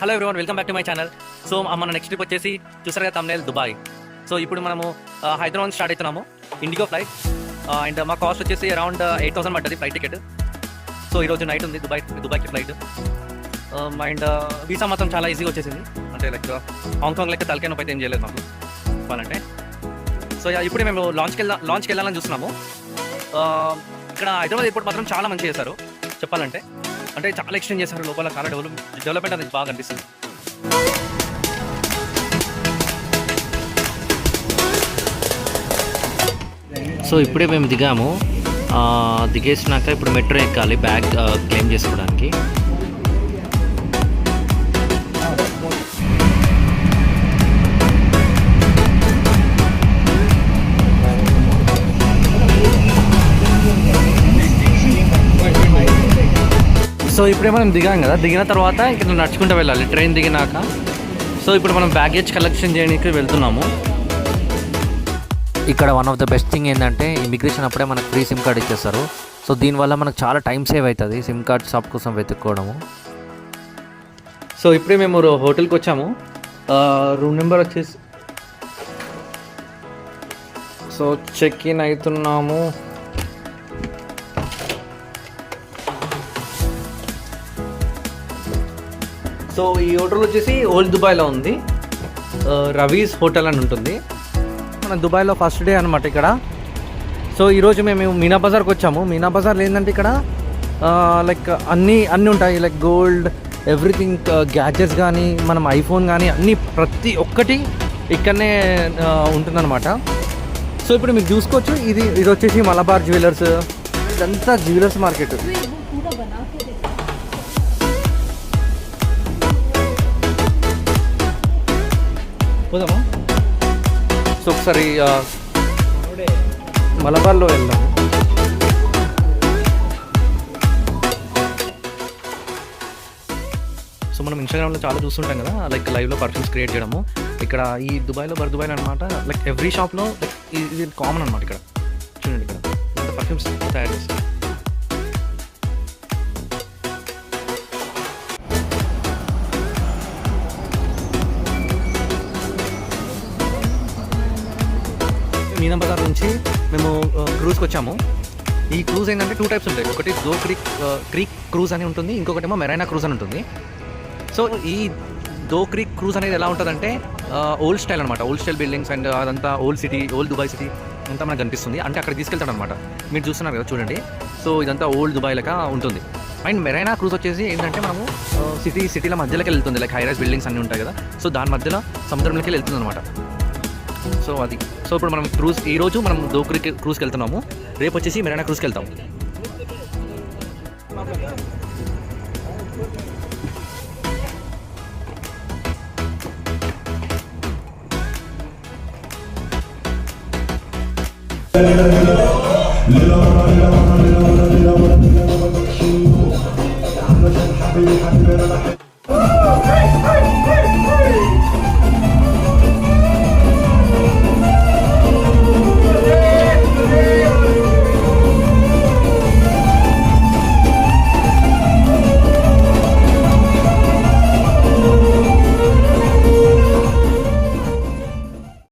Hello everyone, welcome back to my channel. So మన next trip వచ్చేసి చూసారు కదా తమిళ దుబాయ్. సో ఇప్పుడు మనము హైదరాబాద్ స్టార్ట్ అవుతున్నాము ఇండిగో ఫ్లైట్. అండ్ మా కాస్ట్ వచ్చేసి అరౌండ్ 8,000 పడ్డది ఫ్లైట్ టికెట్. సో ఈరోజు నైట్ ఉంది దుబాయ్కి ఫ్లైట్. అండ్ వీసా మాత్రం చాలా ఈజీగా వచ్చేసింది, అంటే లైక్ హాంకాంగ్ లెక్క తలకాయ నొప్పి అయితే ఏం చేయలేదు మాకు చెప్పాలంటే. సో ఇప్పుడే మేము లాంచ్కి వెళ్ళాలని చూస్తున్నాము. ఇక్కడ హైదరాబాద్ ఎయిర్పోర్ట్ మాత్రం చాలా మంచిగా చేశారు చెప్పాలంటే, అంటే చాలా ఎక్స్టెండ్ చేశారు, లోపల చాలా డెవలప్మెంట్ అనేది బాగా అనిపిస్తుంది. సో ఇప్పుడే మేము దిగాము, దిగేసినాక ఇప్పుడు మెట్రో ఎక్కాలి బ్యాగ్ క్లెయిమ్ చేసుకోవడానికి. సో ఇప్పుడే మనం దిగాం కదా, దిగిన తర్వాత ఇక్కడ నడుచుకుంటూ వెళ్ళాలి ట్రైన్ దిగినాక. సో ఇప్పుడు మనం బ్యాగేజ్ కలెక్షన్ చేయడానికి వెళ్తున్నాము. ఇక్కడ one of the best thing ఏంటంటే ఇమిగ్రేషన్ అప్పుడే మనకు ఫ్రీ సిమ్ కార్డ్ ఇచ్చేస్తారు. సో దీనివల్ల మనకు చాలా టైం సేవ్ అవుతుంది సిమ్ కార్డ్ షాప్ కోసం వెతుక్కోవడము. సో ఇప్పుడే మేము హోటల్కి వచ్చాము. రూమ్ నెంబర్ వచ్చేసి సో చెక్ ఇన్ అవుతున్నాము. సో ఈ హోటల్ వచ్చేసి ఓల్డ్ దుబాయ్లో ఉంది, రవీస్ హోటల్ అని ఉంటుంది. మన దుబాయ్లో ఫస్ట్ డే అనమాట ఇక్కడ. సో ఈరోజు మేము మీనా బజార్కి వచ్చాము. మీనా బజార్లో ఏంటంటే ఇక్కడ లైక్ అన్నీ ఉంటాయి, లైక్ గోల్డ్ ఎవ్రీథింగ్, గ్యాడ్జెట్స్ కానీ మనం ఐఫోన్ కానీ అన్నీ ప్రతి ఒక్కటి ఇక్కడనే ఉంటుందన్నమాట. సో ఇప్పుడు మీరు చూసుకోవచ్చు, ఇది వచ్చేసి మలబార్ జ్యువెలర్స్, ఇదంతా జ్యువెలర్స్ మార్కెట్. పోదామా? సో ఒకసారి మలబార్లో వెళ్దాం. సో మనం ఇన్స్టాగ్రామ్లో చాలా చూస్తుంటాం కదా, లైక్ లైవ్లో పర్ఫ్యూమ్స్ క్రియేట్ చేయడము. ఇక్కడ ఈ దుబాయ్లో దుబాయ్లో అనమాట, లైక్ ఎవ్రీ షాప్లో లైక్ ఇది కామన్ అనమాట. ఇక్కడ చూడండి, ఇక్కడ పర్ఫ్యూమ్స్ తయారు చేస్తారు. మీనా బజార్ నుంచి మేము క్రూజ్కి వచ్చాము. ఈ క్రూజ్ ఏంటంటే 2 టైప్స్ ఉంటాయి. ఒకటి దో క్రీక్ క్రూజ్ అని ఉంటుంది, ఇంకొకటేమో మెరైనా క్రూజ్ అని ఉంటుంది. సో ఈ దో క్రీక్ క్రూజ్ అనేది ఎలా ఉంటుందంటే ఓల్డ్ స్టైల్ అనమాట, ఓల్డ్ స్టైల్ బిల్డింగ్స్ అండ్ అదంతా old city, old Dubai city అంతా మనకు కనిపిస్తుంది. అంటే అక్కడ తీసుకెళ్తాడు అనమాట. మీరు చూస్తున్నారు కదా చూడండి. సో ఇదంతా ఓల్డ్ దుబాయ్ లెక్క ఉంటుంది. అండ్ మెరైనా క్రూజ్ వచ్చేసి ఏంటంటే మనము సిటీల మధ్యలోకి వెళ్తుంది, లైక్ హైరైజ్ బిల్డింగ్స్ అన్నీ ఉంటాయి కదా. సో దాని మధ్యలో సముద్రంలోకి వెళ్తుంది అనమాట. సో అది. సో ఇప్పుడు మనం ఈరోజు మనం దో క్రీక్ క్రూజ్కి వెళ్తున్నాము, రేపు వచ్చేసి మెరైనా క్రూజ్కి వెళ్తాం.